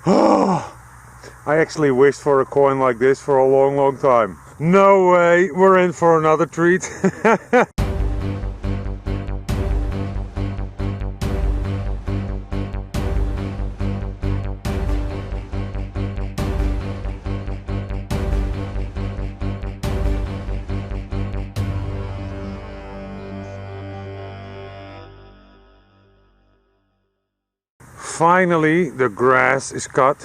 I actually wished for a coin like this for a long time. No way, we're in for another treat. Finally, the grass is cut.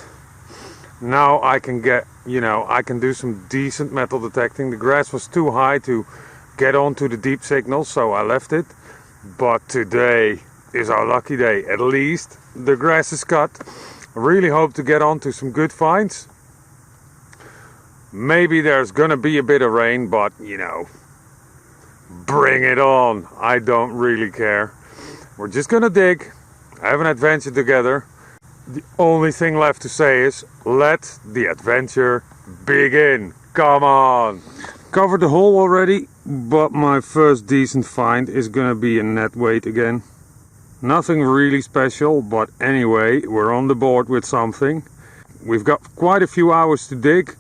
Now I can get, I can do some decent metal detecting. The grass was too high to get onto the deep signal, so I left it. But today is our lucky day. At least the grass is cut. I really hope to get onto some good finds. Maybe there's gonna be a bit of rain, but bring it on. I don't really care. We're just gonna dig, have an adventure together. The only thing left to say is, let the adventure begin. Come on! Covered the hole already, but my first decent find is gonna be a net weight again. Nothing really special, but anyway, we're on the board with something. We've got quite a few hours to dig,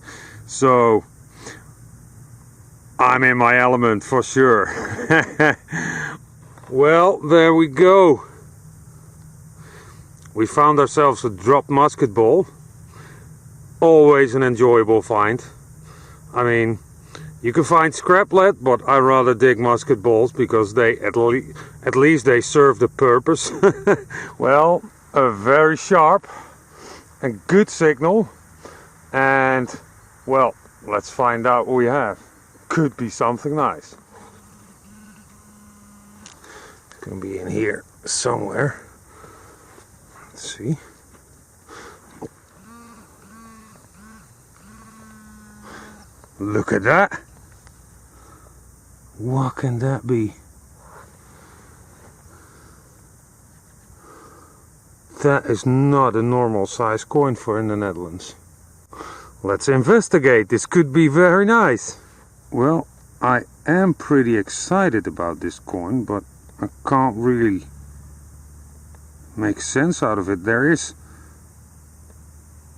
so I'm in my element for sure. Well, there we go. We found ourselves a dropped musket ball. Always an enjoyable find. I mean, you can find scrap lead, but I rather dig musket balls because they at least they serve the purpose. Well, a very sharp and good signal. And well, let's find out what we have. Could be something nice. It's gonna be in here somewhere. Let's see. Look at that. What can that be? That is not a normal size coin for in the Netherlands. Let's investigate. This could be very nice. Well, I am pretty excited about this coin, but I can't really make sense out of it. There is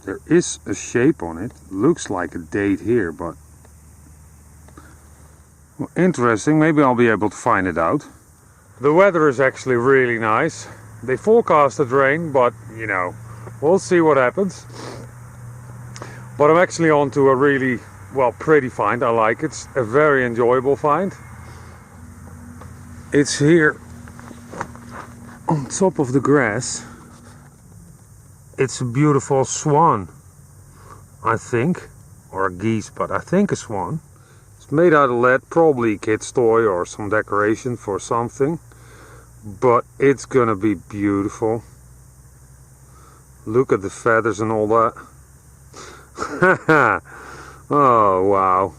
a shape on it. Looks like a date here, but well, interesting. Maybe I'll be able to find it out. The weather is actually really nice. They forecasted rain, but we'll see what happens. But I'm actually on to a really pretty find. I like it. It's a very enjoyable find. It's here on top of the grass. It's a beautiful swan, I think, or a geese, but I think a swan. It's made out of lead, probably a kid's toy or some decoration for something, but it's gonna be beautiful. Look at the feathers and all that. Oh wow.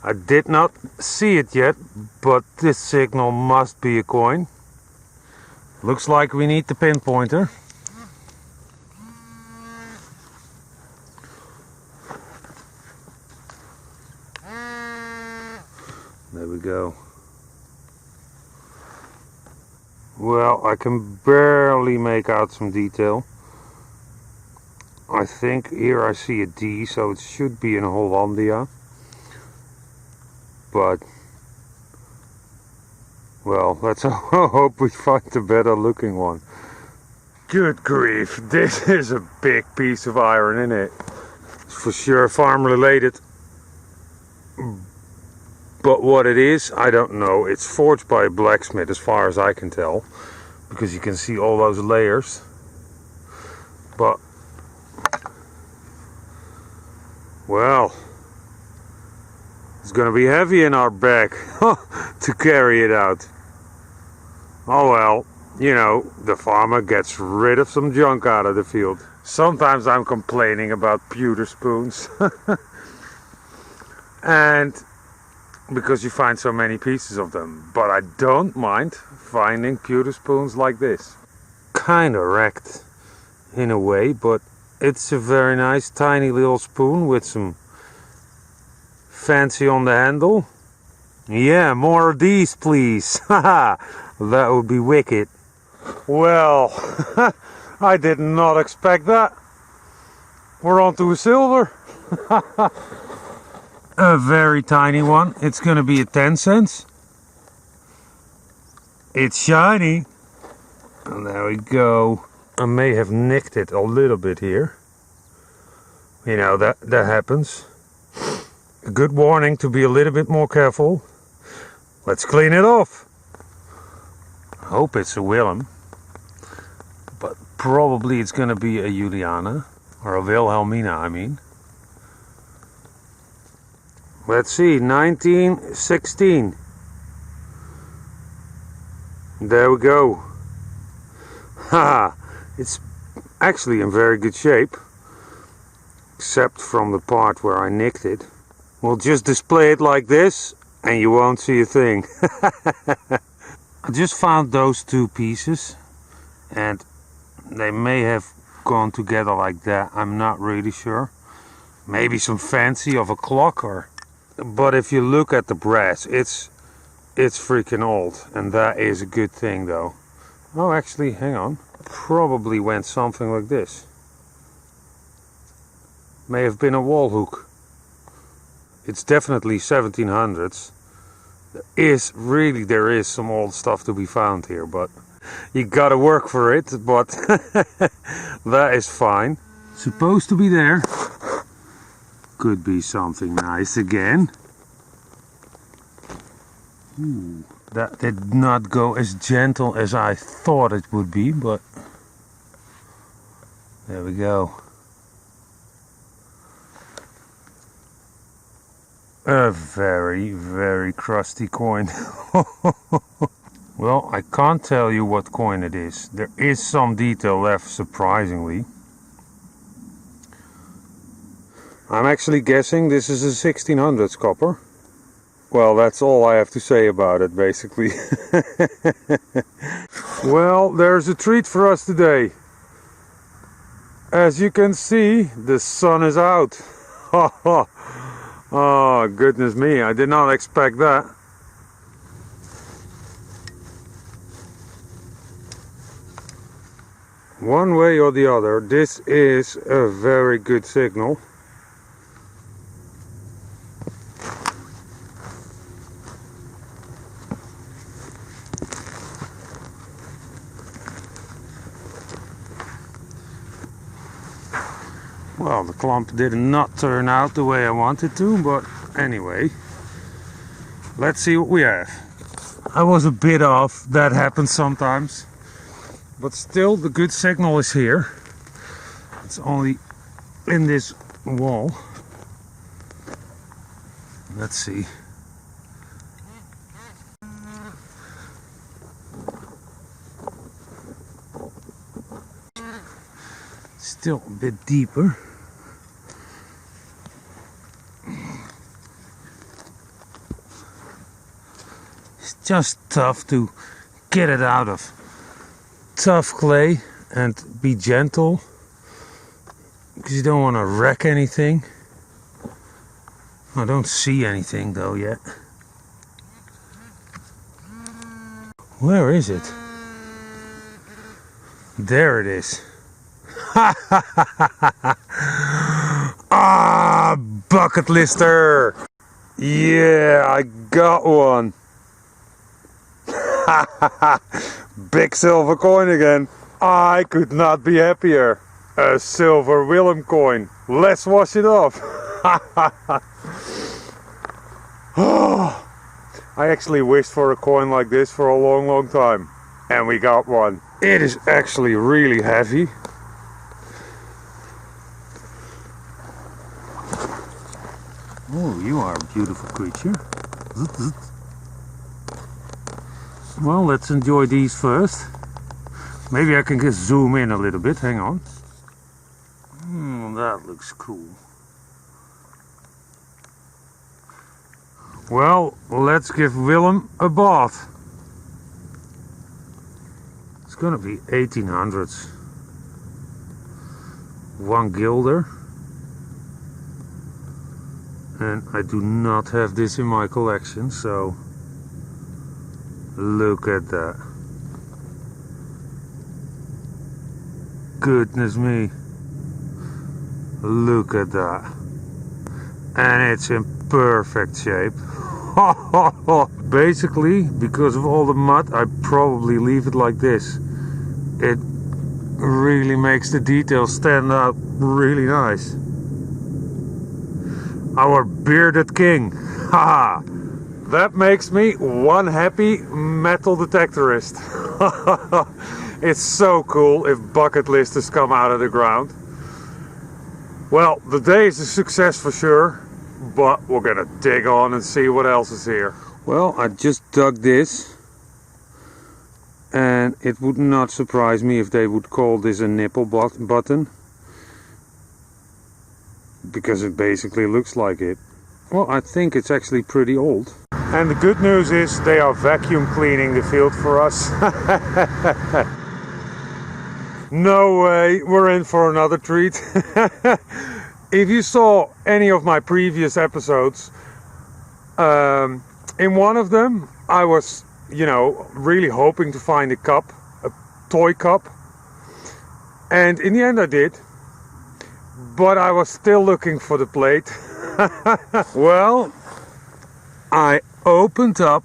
I did not see it yet, but this signal must be a coin. Looks like we need the pinpointer. There we go. Well, I can barely make out some detail. I think here I see a D, so it should be in Hollandia. But, well, let's hope we find a better looking one. Good grief, this is a big piece of iron, isn't it? It's for sure farm related. But what it is, I don't know. It's forged by a blacksmith as far as I can tell, because you can see all those layers. But, well, it's gonna be heavy in our bag to carry it out. Oh well, the farmer gets rid of some junk out of the field. Sometimes I'm complaining about pewter spoons. And because you find so many pieces of them, but I don't mind finding pewter spoons like this. Kinda wrecked in a way, but it's a very nice tiny little spoon with some fancy on the handle. Yeah, more of these please. Haha, that would be wicked. Well, I did not expect that. We're on to a silver. A very tiny one. It's gonna be a 10 cents. It's shiny. And there we go. I may have nicked it a little bit here. You know, that happens. A good warning to be a little bit more careful. Let's clean it off. I hope it's a Willem. But probably it's gonna be a Juliana. Or a Wilhelmina, I mean. Let's see, 1916. There we go. Haha, it's actually in very good shape. Except from the part where I nicked it. We'll just display it like this and you won't see a thing. I just found those two pieces and they may have gone together like that. I'm not really sure. Maybe some fancy of a clock or... But if you look at the brass, it's freaking old. And that is a good thing though. Oh, actually, hang on. Probably went something like this. May have been a wall hook. It's definitely 1700s. There is some old stuff to be found here, but you gotta work for it, but that is fine. Supposed to be there. Could be something nice again. Ooh, that did not go as gentle as I thought it would be, but there we go. A very, very crusty coin. Well, I can't tell you what coin it is. There is some detail left, surprisingly. I'm actually guessing this is a 1600s copper. Well, that's all I have to say about it, basically. Well, there's a treat for us today. As you can see, the sun is out. Oh, goodness me, I did not expect that. One way or the other, this is a very good signal. Well, the clump did not turn out the way I wanted to, but anyway, let's see what we have. I was a bit off, that happens sometimes, but still the good signal is here. It's only in this wall. Let's see. Still a bit deeper. It's just tough to get it out of tough clay and be gentle, because you don't want to wreck anything. I don't see anything though yet. Where is it? There it is. Ah, bucket lister. Yeah, I got one. Big silver coin again. I could not be happier. A silver Willem coin. Let's wash it off. I actually wished for a coin like this for a long time. And we got one. It is actually really heavy. Oh, you are a beautiful creature. Well, let's enjoy these first. Maybe I can just zoom in a little bit. Hang on. That looks cool. Well, let's give Willem a bath. It's gonna be 1800s. 1 guilder. And I do not have this in my collection, so look at that. goodness me. Look at that. And it's in perfect shape. Basically, because of all the mud, I probably leave it like this. It really makes the details stand out really nice. Our bearded king. Haha. That makes me one happy metal detectorist. It's so cool if bucketlist has come out of the ground. Well, the day is a success for sure, but we're gonna dig on and see what else is here. Well, I just dug this, and it would not surprise me if they would call this a nipple button, because it basically looks like it. Well, I think it's actually pretty old. And the good news is they are vacuum cleaning the field for us. No way, we're in for another treat. If you saw any of my previous episodes, in one of them I was, really hoping to find a cup, a toy cup. And in the end I did. But I was still looking for the plate. Well, I opened up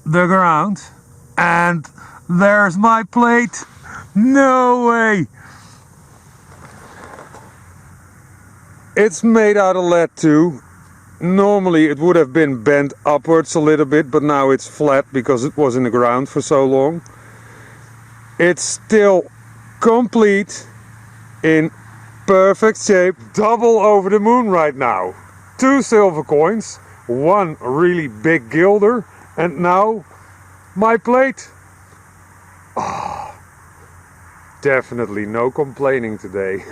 the ground and there's my plate. No way. It's made out of lead too. Normally it would have been bent upwards a little bit, but now it's flat because it was in the ground for so long. It's still complete, in perfect shape, double over the moon right now. 2 silver coins, 1 really big guilder, and now my plate. Oh, definitely no complaining today.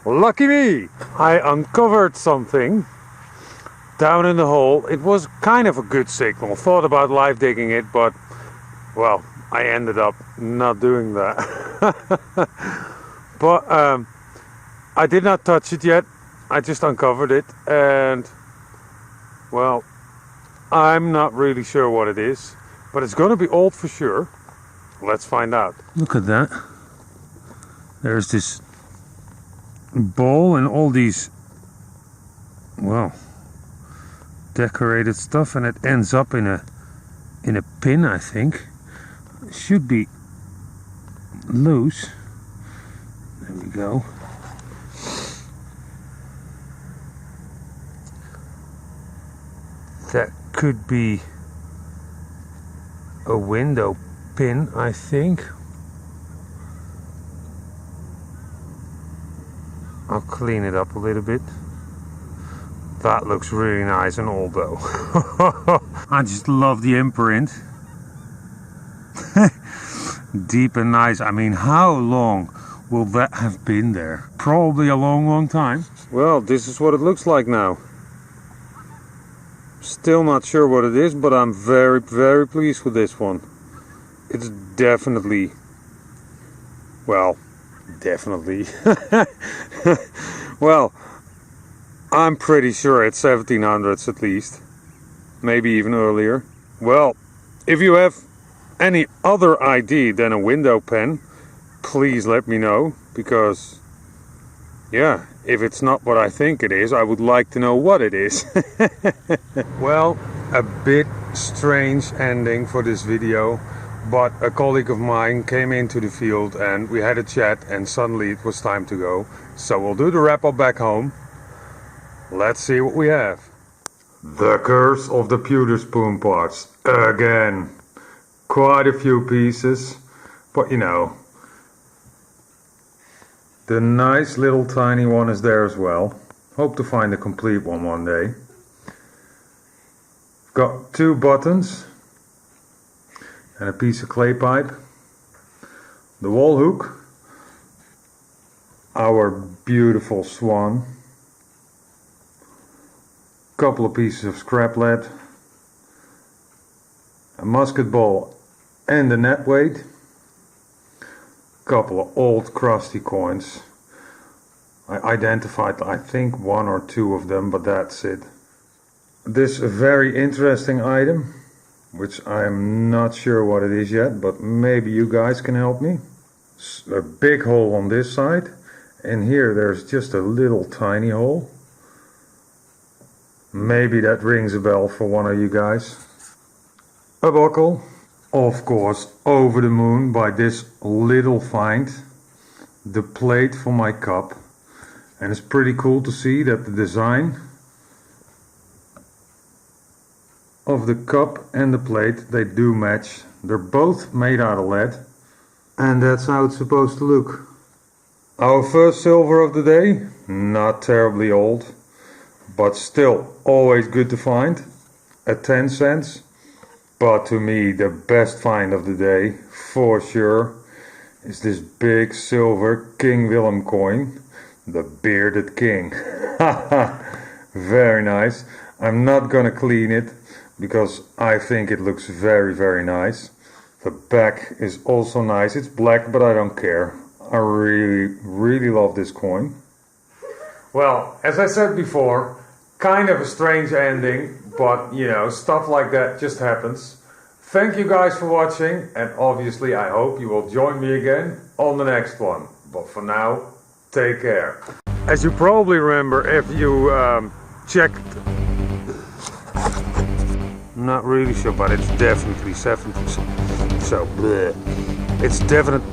Lucky me! I uncovered something down in the hole. It was kind of a good signal. Thought about live digging it, but well, I ended up not doing that. But I did not touch it yet. I just uncovered it, and well, I'm not really sure what it is, but it's gonna be old for sure. Let's find out. Look at that. There's this bowl and all these, well, decorated stuff, and it ends up in a pin, I think. It should be loose. There we go. That could be a window pin, I think. I'll clean it up a little bit. That looks really nice and old though. I just love the imprint. Deep and nice. I mean, how long will that have been there? Probably a long time. Well, this is what it looks like now. Still not sure what it is, but I'm very pleased with this one. It's definitely, well, definitely. Well, I'm pretty sure it's 1700s at least. Maybe even earlier. Well, if you have any other idea than a window pen, please let me know, because yeah, if it's not what I think it is, I would like to know what it is. Well, a bit strange ending for this video, but a colleague of mine came into the field and we had a chat, and suddenly it was time to go. So we'll do the wrap up back home. Let's see what we have. The curse of the pewter spoon parts again. Quite a few pieces, but the nice little tiny one is there as well. Hope to find a complete one day. Got 2 buttons and a piece of clay pipe. The wall hook. Our beautiful swan. Couple of pieces of scrap lead. A musket ball and a net weight. Couple of old crusty coins. I identified, I think, 1 or 2 of them, but that's it. This very interesting item, which I'm not sure what it is yet, but maybe you guys can help me. a big hole on this side, and here there's just a little tiny hole. Maybe that rings a bell for one of you guys. A buckle, of course, over the moon by this little find, the plate for my cup. And it's pretty cool to see that the design of the cup and the plate, they do match. They're both made out of lead, and that's how it's supposed to look. Our first silver of the day, not terribly old, but still always good to find, at 10 cents. But to me the best find of the day, for sure, is this big silver King Willem coin, the bearded king. Very nice. I'm not gonna clean it because I think it looks very, very nice. The back is also nice. It's black, but I don't care. I really, really love this coin. Well, as I said before, kind of a strange ending, but you know, stuff like that just happens. Thank you guys for watching, and obviously I hope you will join me again on the next one. But for now, take care. As you probably remember, if you checked, I'm not really sure, but it's definitely 70. So, bleh. It's definitely.